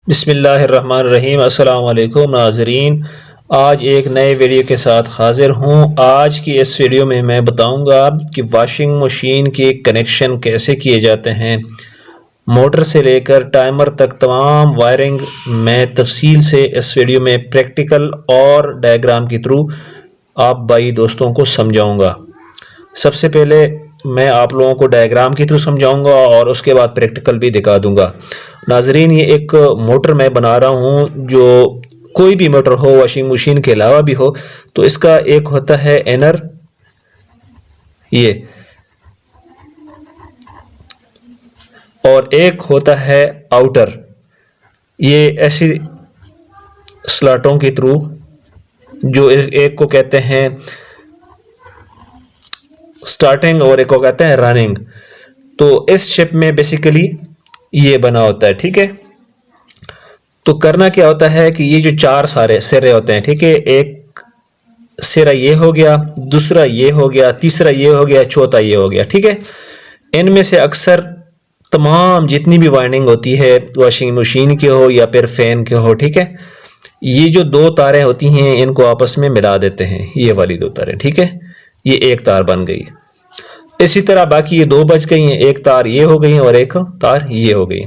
बिस्मिल्लाहिर्रहमानिर्रहीम। अस्सलाम वालेकुम नाज़रीन, आज एक नए वीडियो के साथ हाज़िर हूँ। आज की इस वीडियो में मैं बताऊँगा कि वॉशिंग मशीन के कनेक्शन कैसे किए जाते हैं। मोटर से लेकर टाइमर तक तमाम वायरिंग मैं तफसील से इस वीडियो में प्रैक्टिकल और डायग्राम के थ्रू आप भाई दोस्तों को समझाऊँगा। सबसे पहले मैं आप लोगों को डायग्राम के थ्रू समझाऊंगा और उसके बाद प्रैक्टिकल भी दिखा दूंगा। नाजरीन, ये एक मोटर मैं बना रहा हूँ, जो कोई भी मोटर हो, वॉशिंग मशीन के अलावा भी हो, तो इसका एक होता है इनर, ये, और एक होता है आउटर। ये ऐसी स्लॉटों के थ्रू, जो एक को कहते हैं स्टार्टिंग और एक को कहते हैं रनिंग, तो इस शेप में बेसिकली ये बना होता है। ठीक है, तो करना क्या होता है कि ये जो चार सारे सिरे होते हैं, ठीक है, एक सिरा ये हो गया, दूसरा ये हो गया, तीसरा ये हो गया, चौथा ये हो गया। ठीक है, इनमें से अक्सर तमाम जितनी भी वाइंडिंग होती है वॉशिंग मशीन के हो या फिर फैन के हो, ठीक है, ये जो दो तारें होती हैं इनको आपस में मिला देते हैं, ये वाली दो तारें। ठीक है, ये एक तार बन गई। इसी तरह बाकी ये दो बच गई हैं, एक तार ये हो गई और एक तार ये हो गई।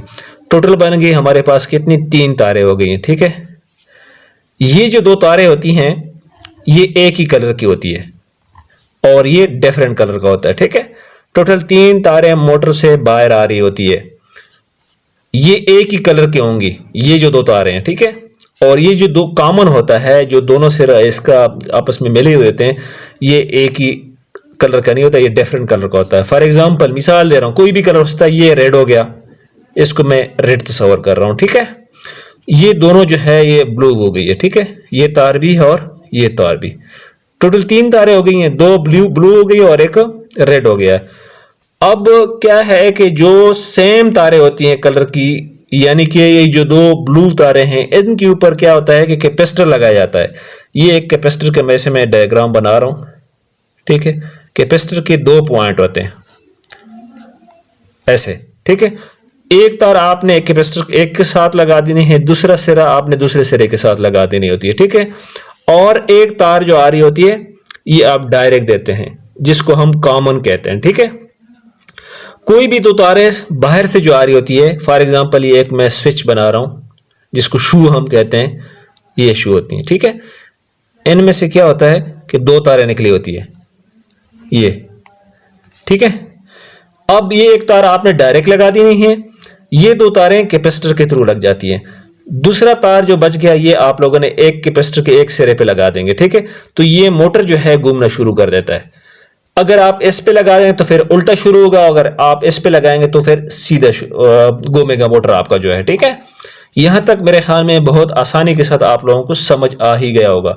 टोटल बन गई हमारे पास कितनी, तीन तारें हो गई हैं। ठीक है, ये जो दो तारें होती हैं ये एक ही कलर की होती है और ये डिफरेंट कलर का होता है। ठीक है, टोटल तीन तारें मोटर से बाहर आ रही होती है, ये एक ही कलर की होंगी, ये जो दो तारें हैं। ठीक है, और ये जो दो कॉमन होता है, जो दोनों सिरा इसका आपस में मिले हुए होते हैं, ये एक ही कलर का नहीं होता, ये डिफरेंट कलर का होता है। फॉर एग्जांपल मिसाल दे रहा हूं, कोई भी कलर होता है, ये रेड हो गया, इसको मैं रेड तस्वर कर रहा हूं। ठीक है, ये दोनों जो है ये ब्लू हो गई है। ठीक है, ये तार भी है और ये तार भी, टोटल तीन तारें हो गई हैं, दो ब्लू हो गई और एक रेड हो गया। अब क्या है कि जो सेम तारें होती हैं कलर की, यानी कि ये जो दो ब्लू तारें हैं, इनके ऊपर क्या होता है कि कैपेसिटर लगाया जाता है। ये एक कैपेसिटर के मैं से मैं डायग्राम बना रहा हूं। ठीक है, कैपेसिटर के दो पॉइंट होते हैं ऐसे। ठीक है, एक तार आपने एक कैपेसिटर एक के साथ लगा देनी है, दूसरा सिरा आपने दूसरे सिरे के साथ लगा देनी होती है। ठीक है, और एक तार जो आ रही होती है ये आप डायरेक्ट देते हैं, जिसको हम कॉमन कहते हैं। ठीक है, कोई भी दो तारें बाहर से जो आ रही होती है, फॉर एग्जांपल ये एक मैं स्विच बना रहा हूं जिसको शू हम कहते हैं, ये शू होती है। ठीक है, इनमें से क्या होता है कि दो तारें निकली होती है ये। ठीक है, अब ये एक तार आपने डायरेक्ट लगा देनी है, ये दो तारें कैपेसिटर के थ्रू लग जाती हैं। दूसरा तार जो बच गया ये आप लोगों ने एक कैपेसिटर के एक सिरे पे लगा देंगे। ठीक है, तो ये मोटर जो है घूमना शुरू कर देता है। अगर आप इस पे लगा दें तो फिर उल्टा शुरू होगा, अगर आप इस पे लगाएंगे तो फिर सीधा घूमेगा मोटर आपका जो है। ठीक है, यहां तक मेरे ख्याल में बहुत आसानी के साथ आप लोगों को समझ आ ही गया होगा।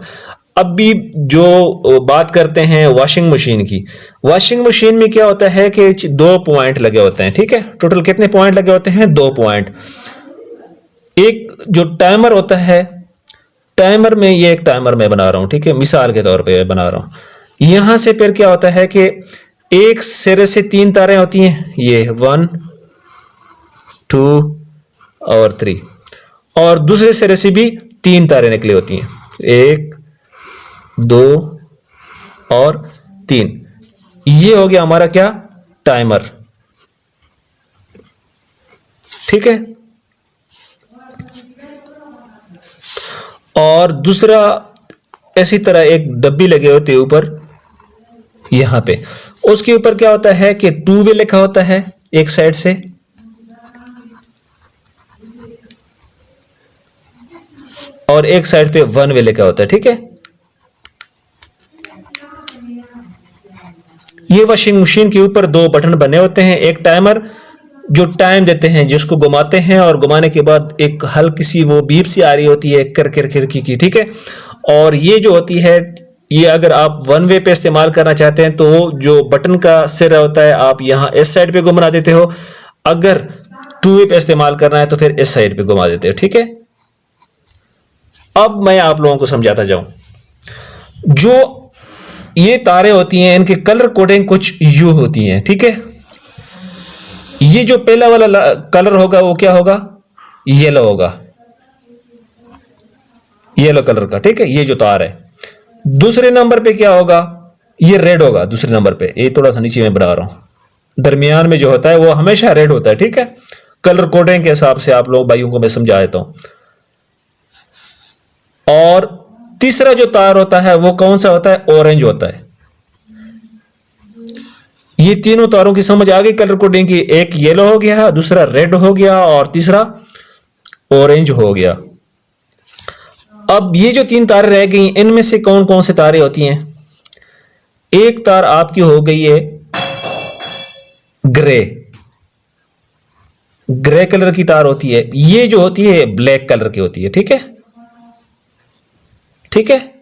अब भी जो बात करते हैं वॉशिंग मशीन की, वॉशिंग मशीन में क्या होता है कि दो पॉइंट लगे होते हैं। ठीक है, टोटल कितने पॉइंट लगे होते हैं, दो पॉइंट। एक जो टाइमर होता है, टाइमर में ये एक टाइमर मैं बना रहा हूं, ठीक है, मिसाल के तौर पे बना रहा हूं। यहां से फिर क्या होता है कि एक सिरे से तीन तारें होती हैं, ये 1 2 और 3, और दूसरे सिरे से भी तीन तारें निकली होती हैं, 1 2 और 3। ये हो गया हमारा क्या, टाइमर। ठीक है, और दूसरा ऐसी तरह एक डब्बी लगे होते हैं ऊपर यहां पे, उसके ऊपर क्या होता है कि 2 वे लिखा होता है एक साइड से, और एक साइड पे 1 वे लिखा होता है। ठीक है, ये वॉशिंग मशीन के ऊपर दो बटन बने होते हैं, एक टाइमर जो टाइम देते हैं, जिसको घुमाते हैं और घुमाने के बाद एक हल्की सी वो बीप सी आ रही होती है कर खिड़की की। ठीक है, और ये जो होती है, ये अगर आप 1 वे पे इस्तेमाल करना चाहते हैं तो जो बटन का सिरा होता है आप यहां इस साइड पे घुमा देते हो, अगर 2 वे पे इस्तेमाल करना है तो फिर इस साइड पे घुमा देते हो। ठीक है, अब मैं आप लोगों को समझाता जाऊं। जो ये तारें होती हैं इनके कलर कोडिंग कुछ यू होती हैं। ठीक है, ये जो पहला वाला कलर होगा वो क्या होगा, येलो होगा। येलो कलर का, ठीक है, ये जो तार है। दूसरे नंबर पे क्या होगा, ये रेड होगा दूसरे नंबर पे। ये थोड़ा सा नीचे में बना रहा हूं, दरमियान में जो होता है वो हमेशा रेड होता है, ठीक है। कलर कोडिंग के हिसाब से आप लोग भाइयों को मैं समझा देता हूं। और तीसरा जो तार होता है वो कौन सा होता है, ऑरेंज होता है। ये तीनों तारों की समझ आ गई कलर कोडिंग की। एक येलो हो गया, दूसरा रेड हो गया और तीसरा ऑरेंज हो गया। अब ये जो तीन तारें रह गई, इनमें से कौन कौन से तारे होती हैं। एक तार आपकी हो गई है ग्रे, ग्रे कलर की तार होती है। ये जो होती है ब्लैक कलर की होती है, ठीक है, ठीक है।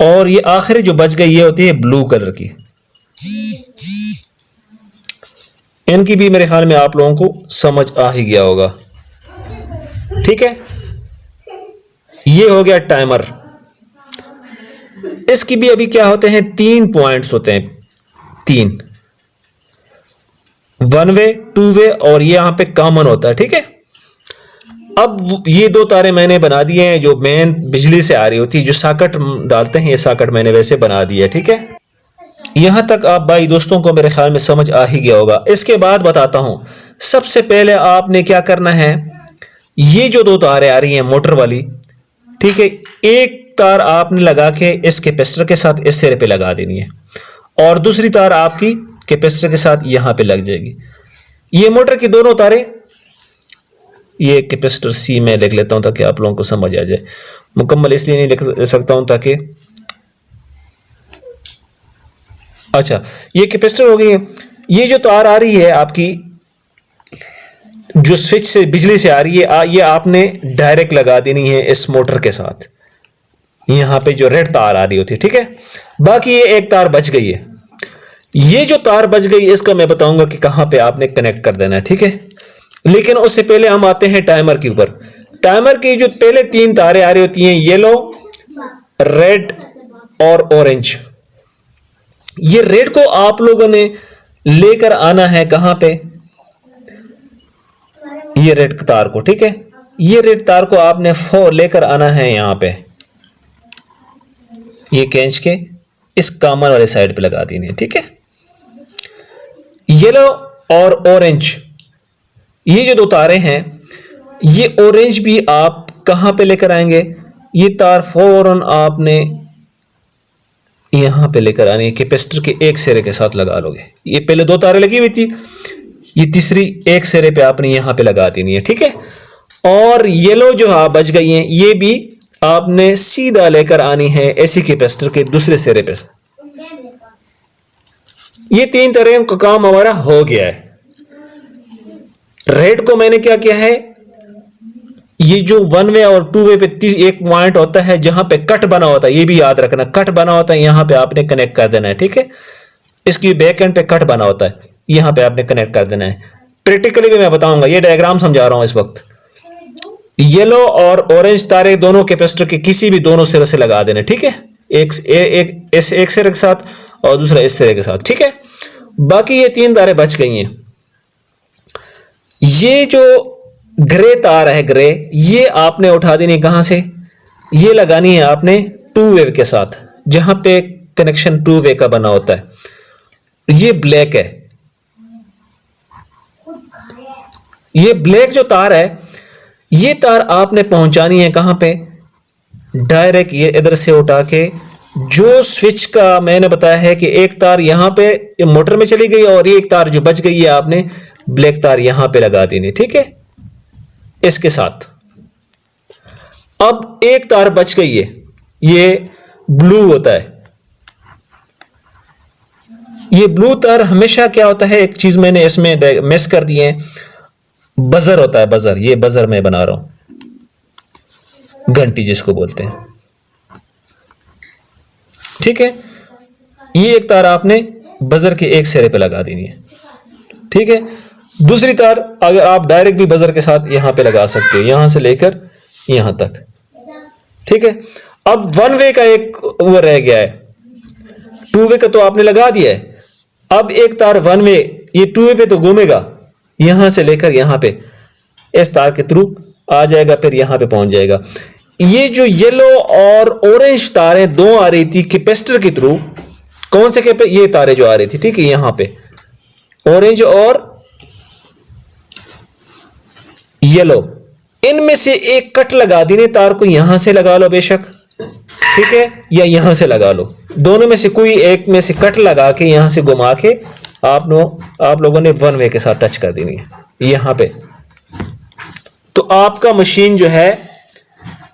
और ये आखिरी जो बच गई ये होती है ब्लू कलर की। इनकी भी मेरे ख्याल में आप लोगों को समझ आ ही गया होगा, ठीक है। ये हो गया टाइमर। इसकी भी अभी क्या होते हैं, 3 पॉइंट्स होते हैं, 3, 1 वे, 2 वे और ये यहां पे कॉमन होता है, ठीक है। अब ये 2 तारे मैंने बना दिए हैं जो मेन बिजली से आ रही होती है, जो सॉकेट डालते हैं, ये सॉकेट मैंने वैसे बना दिया है, ठीक है। यहां तक आप भाई दोस्तों को मेरे ख्याल में समझ आ ही गया होगा। इसके बाद बताता हूं, सबसे पहले आपने क्या करना है, ये जो 2 तारें आ रही हैं मोटर वाली, ठीक है, एक तार आपने लगा के इस कैपेसिटर के साथ इस सिरे पे लगा देनी है और दूसरी तार आपकी कैपेसिटर के साथ यहां पे लग जाएगी। ये मोटर की दोनों तारें, ये कैपेसिटर सी में लिख लेता हूं ताकि आप लोगों को समझ आ जाए। मुकम्मल इसलिए नहीं लिख सकता हूं ताकि, अच्छा, ये कैपेसिटर हो गई है। ये जो तार आ रही है आपकी, जो स्विच से बिजली से आ रही है, ये आपने डायरेक्ट लगा देनी है इस मोटर के साथ। यहां पे जो रेड तार आ रही होती है, ठीक है। बाकी ये एक तार बच गई है। ये जो तार बच गई इसका मैं बताऊंगा कि कहां पे आपने कनेक्ट कर देना है, ठीक है। लेकिन उससे पहले हम आते हैं टाइमर के ऊपर। टाइमर की जो पहले 3 तारें आ रही होती हैं, येलो, रेड और ऑरेंज। ये रेड को आप लोगों ने लेकर आना है कहां पे, ये रेड तार को, ठीक है। ये रेड तार को आपने लेकर आना है यहां पे, ये खींच के इस कॉमन वाले साइड पे लगा देनी है, ठीक है। येलो और ऑरेंज, ये जो 2 तारे हैं, ये ऑरेंज भी आप कहां पे लेकर आएंगे, ये तार फौरन आपने यहां पे लेकर आनी है, कैपेसिटर के एक सिरे के साथ लगा लोगे। ये पहले 2 तारें लगी हुई थी, ये तीसरी एक सिरे पे आपने यहां पे लगा देनी है, ठीक है। और येलो जो बच गई हैं, ये भी आपने सीधा लेकर आनी है एसी कैपेसिटर के दूसरे सिरे पे। ये 3 तरह का काम हमारा हो गया है। रेड को मैंने क्या किया है, ये जो 1 वे और 2 वे पे एक पॉइंट होता है जहां पे कट बना होता है, ये भी याद रखना, कट बना होता है, यहां पे आपने कनेक्ट कर देना है, ठीक है। इसकी बैक एंड पे कट बना होता है, यहां पे आपने कनेक्ट कर देना है। प्रैक्टिकली भी मैं बताऊंगा, ये डायग्राम समझा रहा हूं इस वक्त। येलो और ऑरेंज तारे दोनों कैपेसिटर के किसी भी दोनों सिरे से लगा देना, ठीक है। एक सिरे के साथ और दूसरा इस सिरे के साथ, ठीक है। बाकी ये 3 तारे बच गई हैं। ये जो ग्रे तार है, ग्रे, ये आपने उठा देनी कहां से, ये लगानी है आपने 2 वे के साथ, जहां पे कनेक्शन 2 वे का बना होता है। ये ब्लैक है, ये ब्लैक जो तार है, ये तार आपने पहुंचानी है कहां पे, डायरेक्ट ये इधर से उठा के, जो स्विच का मैंने बताया है कि एक तार यहां पे मोटर में चली गई और एक तार जो बच गई है आपने ब्लैक तार यहां पे लगा देनी, ठीक है, इसके साथ। अब एक तार बच गई है, ये ब्लू होता है। ये ब्लू तार हमेशा क्या होता है, एक चीज मैंने इसमें मिस कर दी है, बजर होता है, बजर। ये बजर मैं बना रहा हूं, घंटी जिसको बोलते हैं, ठीक है। ये एक तार आपने बजर के एक सिरे पे लगा देनी है, ठीक है। दूसरी तार अगर आप डायरेक्ट भी बजर के साथ यहां पे लगा सकते हो, यहां से लेकर यहां तक, ठीक है। अब 1 वे का एक वो रह गया है, 2 वे का तो आपने लगा दिया है। अब एक तार 1 वे, ये 2 वे पे तो घूमेगा, यहां से लेकर यहां पे इस तार के थ्रू आ जाएगा, फिर यहां पे पहुंच जाएगा। ये जो येलो और ऑरेंज तारें दो आ रही थी कैपेसिटर के थ्रू, कौन से ये तारे जो आ रही थी, ठीक है, यहां पे ऑरेंज और येलो, इनमें से एक कट लगा देने तार को, यहां से लगा लो बेशक, ठीक है, या यहां से लगा लो, दोनों में से कोई एक में से कट लगा के यहां से घुमा के आप लोगों ने वन वे के साथ टच कर देनी है यहां पे, तो आपका मशीन जो है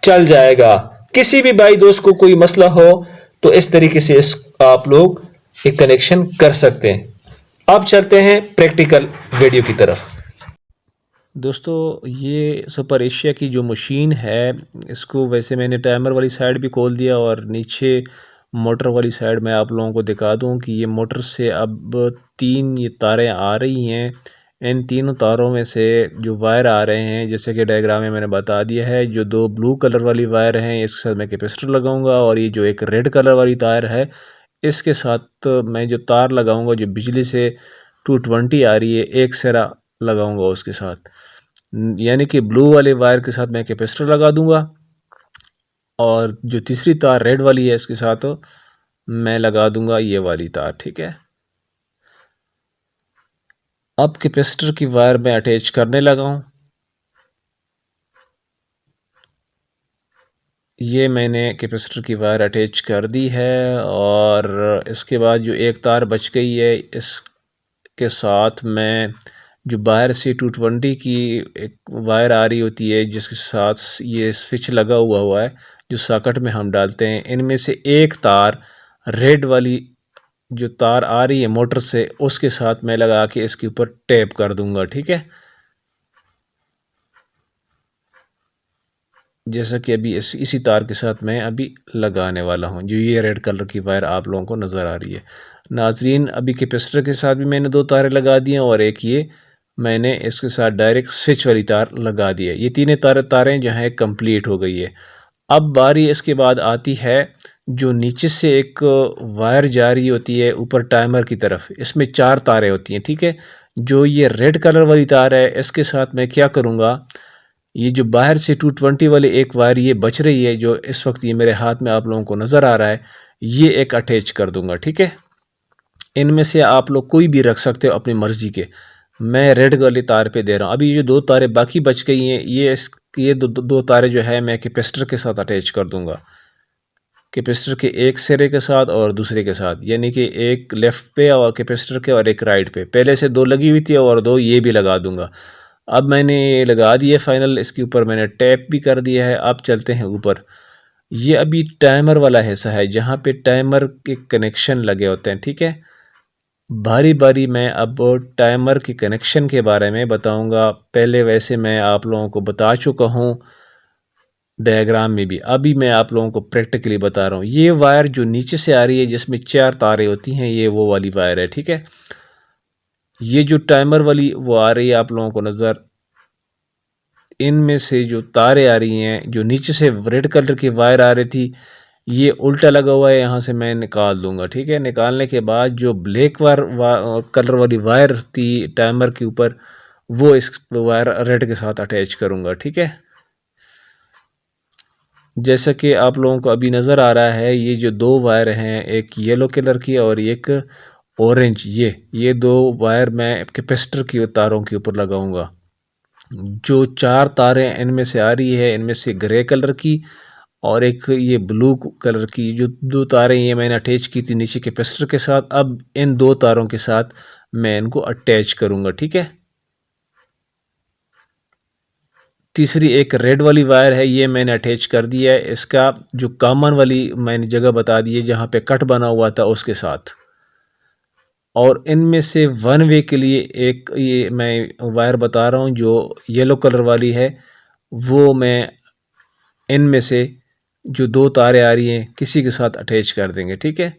चल जाएगा। किसी भी भाई दोस्त को कोई मसला हो तो इस तरीके से आप लोग एक कनेक्शन कर सकते हैं। अब चलते हैं प्रैक्टिकल वीडियो की तरफ। दोस्तों, ये सुपर एशिया की जो मशीन है, इसको वैसे मैंने टाइमर वाली साइड भी खोल दिया और नीचे मोटर वाली साइड मैं आप लोगों को दिखा दूं कि ये मोटर से अब 3 ये तारें आ रही हैं। इन तीनों तारों में से जो वायर आ रहे हैं, जैसे कि डायग्राम में मैंने बता दिया है, जो 2 ब्लू कलर वाली वायर हैं इसके साथ मैं कैपेसिटर लगाऊंगा, और ये जो एक रेड कलर वाली तार है इसके साथ मैं जो तार लगाऊंगा, जो बिजली से 220 आ रही है, एक सिरा लगाऊंगा उसके साथ, यानी कि ब्लू वाले वायर के साथ मैं कैपेसिटर लगा दूंगा, और जो तीसरी तार रेड वाली है इसके साथ मैं लगा दूंगा ये वाली तार, ठीक है। अब कैपेसिटर की वायर मैं अटैच करने लगा हूं। ये मैंने कैपेसिटर की वायर अटैच कर दी है, और इसके बाद जो एक तार बच गई है इसके साथ मैं जो बाहर से 220 की एक वायर आ रही होती है जिसके साथ ये स्विच लगा हुआ है जो सॉकेट में हम डालते हैं, इनमें से एक तार रेड वाली जो तार आ रही है मोटर से उसके साथ मैं लगा के इसके ऊपर टैप कर दूंगा, ठीक है। जैसा कि अभी इसी तार के साथ मैं अभी लगाने वाला हूं, जो ये रेड कलर की वायर आप लोगों को नज़र आ रही है। नाजरीन, अभी कैपेसिटर के साथ भी मैंने 2 तारें लगा दी हैं, और एक ये मैंने इसके साथ डायरेक्ट स्विच वाली तार लगा दी है। ये तीनों तारें जो हैं कंप्लीट हो गई है। अब बारी इसके बाद आती है जो नीचे से एक वायर जा रही होती है ऊपर टाइमर की तरफ, इसमें 4 तारें होती हैं, ठीक है। जो ये रेड कलर वाली तार है इसके साथ मैं क्या करूँगा, ये जो बाहर से 220 वाली एक वायर ये बच रही है, जो इस वक्त ये मेरे हाथ में आप लोगों को नज़र आ रहा है, ये एक अटैच कर दूंगा, ठीक है। इनमें से आप लोग कोई भी रख सकते हो अपनी मर्ज़ी के। मैं रेड वाली तार पे दे रहा हूँ। अभी ये 2 तारें बाकी बच गई हैं, ये दो तारें जो है मैं कैपेसिटर के साथ अटैच कर दूंगा, कैपेसिटर के एक सिरे के साथ और दूसरे के साथ, यानी कि एक लेफ़्ट पे और कैपेसिटर के और एक राइट पे। पहले से 2 लगी हुई थी और 2 ये भी लगा दूंगा। अब मैंने ये लगा दिए फाइनल, इसके ऊपर मैंने टैप भी कर दिया है। अब चलते हैं ऊपर। ये अभी टाइमर वाला हिस्सा है जहाँ पे टाइमर के कनेक्शन लगे होते हैं, ठीक है। बारी बारी मैं अब टाइमर के कनेक्शन के बारे में बताऊंगा। पहले वैसे मैं आप लोगों को बता चुका हूँ डायग्राम में भी, अभी मैं आप लोगों को प्रैक्टिकली बता रहा हूँ। ये वायर जो नीचे से आ रही है जिसमें 4 तारें होती हैं, ये वो वाली वायर है, ठीक है। ये जो टाइमर वाली वो आ रही है आप लोगों को नज़र, इनमें से जो तारें आ रही हैं, जो नीचे से रेड कलर की वायर आ रही थी, ये उल्टा लगा हुआ है, यहाँ से मैं निकाल दूंगा, ठीक है। निकालने के बाद जो ब्लैक कलर वाली वायर थी टाइमर के ऊपर, वो इस वायर रेड के साथ अटैच करूंगा, ठीक है। जैसा कि आप लोगों को अभी नज़र आ रहा है, ये जो 2 वायर हैं, एक येलो कलर की और एक ऑरेंज, ये 2 वायर मैं कैपेसिटर की तारों के ऊपर लगाऊंगा। जो 4 तारें इनमें से आ रही है, इनमें से ग्रे कलर की और एक ये ब्लू कलर की जो 2 तारें ये मैंने अटैच की थी नीचे कैपेसिटर के साथ, अब इन 2 तारों के साथ मैं इनको अटैच करूंगा, ठीक है। तीसरी एक रेड वाली वायर है, ये मैंने अटैच कर दिया है, इसका जो कॉमन वाली मैंने जगह बता दी है जहाँ पे कट बना हुआ था उसके साथ। और इनमें से वन वे के लिए एक ये मैं वायर बता रहा हूँ जो येलो कलर वाली है, वो मैं इनमें से जो 2 तारें आ रही हैं किसी के साथ अटैच कर देंगे, ठीक है।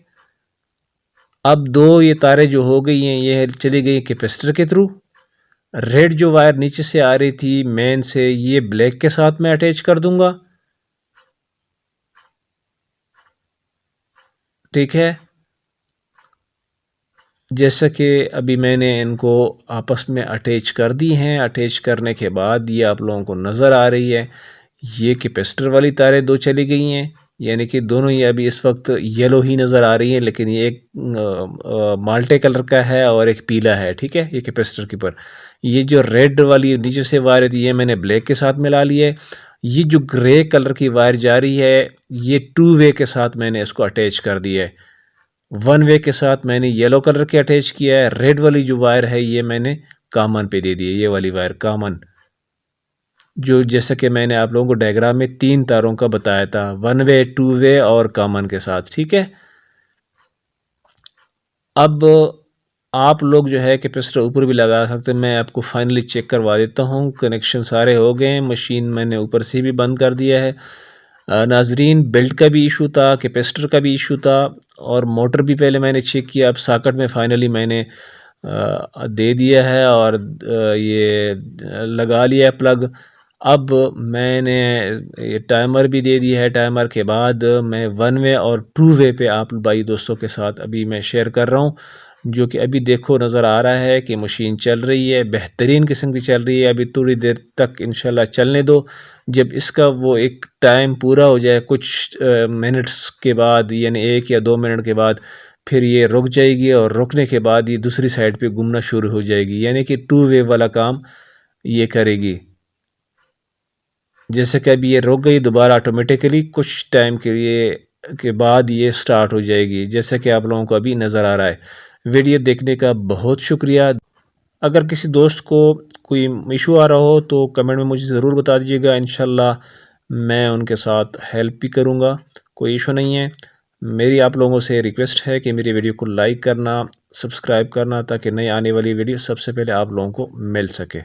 अब 2 ये तारें जो हो गई हैं ये चली गई कैपेसिटर के थ्रू। रेड जो वायर नीचे से आ रही थी मेन से, ये ब्लैक के साथ मैं अटैच कर दूंगा, ठीक है। जैसा कि अभी मैंने इनको आपस में अटैच कर दी हैं। अटैच करने के बाद ये आप लोगों को नज़र आ रही है, ये कैपेसिटर वाली तारें दो चली गई हैं, यानी कि दोनों ही अभी इस वक्त येलो ही नज़र आ रही हैं, लेकिन ये एक माल्टे कलर का है और एक पीला है, ठीक है, ये कैपेसिटर के ऊपर। ये जो रेड वाली नीचे से वायर थी ये मैंने ब्लैक के साथ मिला ली है। ये जो ग्रे कलर की वायर जा रही है ये 2 वे के साथ मैंने इसको अटैच कर दिया है। 1 वे के साथ मैंने येलो कलर के अटैच किया है। रेड वाली जो वायर है ये मैंने कॉमन पे दे दी है, ये वाली वायर कॉमन, जो जैसा कि मैंने आप लोगों को डायग्राम में 3 तारों का बताया था, 1 वे, 2 वे और कॉमन के साथ, ठीक है। अब आप लोग जो है कैपेसिटर ऊपर भी लगा सकते हैं। मैं आपको फाइनली चेक करवा देता हूँ, कनेक्शन सारे हो गए हैं, मशीन मैंने ऊपर से भी बंद कर दिया है। नाजरीन, बेल्ट का भी इशू था, कैपेसिटर का भी इशू था और मोटर भी पहले मैंने चेक किया। अब सॉकेट में फाइनली मैंने दे दिया है और ये लगा लिया है प्लग। अब मैंने ये टाइमर भी दे दिया है। टाइमर के बाद मैं 1 वे और 2 वे पे आप भाई दोस्तों के साथ अभी मैं शेयर कर रहा हूँ, जो कि अभी देखो नज़र आ रहा है कि मशीन चल रही है, बेहतरीन किस्म की चल रही है। अभी थोड़ी देर तक इंशाल्लाह चलने दो। जब इसका वो एक टाइम पूरा हो जाए कुछ मिनट्स के बाद, यानी 1 या 2 मिनट के बाद, फिर ये रुक जाएगी और रुकने के बाद ये दूसरी साइड पे घूमना शुरू हो जाएगी, यानी कि 2 वे वाला काम ये करेगी। जैसे कि अभी ये रुक गई, दोबारा ऑटोमेटिकली कुछ टाइम के लिए के बाद ये स्टार्ट हो जाएगी, जैसे कि आप लोगों को अभी नज़र आ रहा है। वीडियो देखने का बहुत शुक्रिया। अगर किसी दोस्त को कोई इशू आ रहा हो तो कमेंट में मुझे ज़रूर बता दीजिएगा, इंशाल्लाह मैं उनके साथ हेल्प भी करूँगा, कोई इशू नहीं है। मेरी आप लोगों से रिक्वेस्ट है कि मेरी वीडियो को लाइक करना, सब्सक्राइब करना, ताकि नई आने वाली वीडियो सबसे पहले आप लोगों को मिल सके।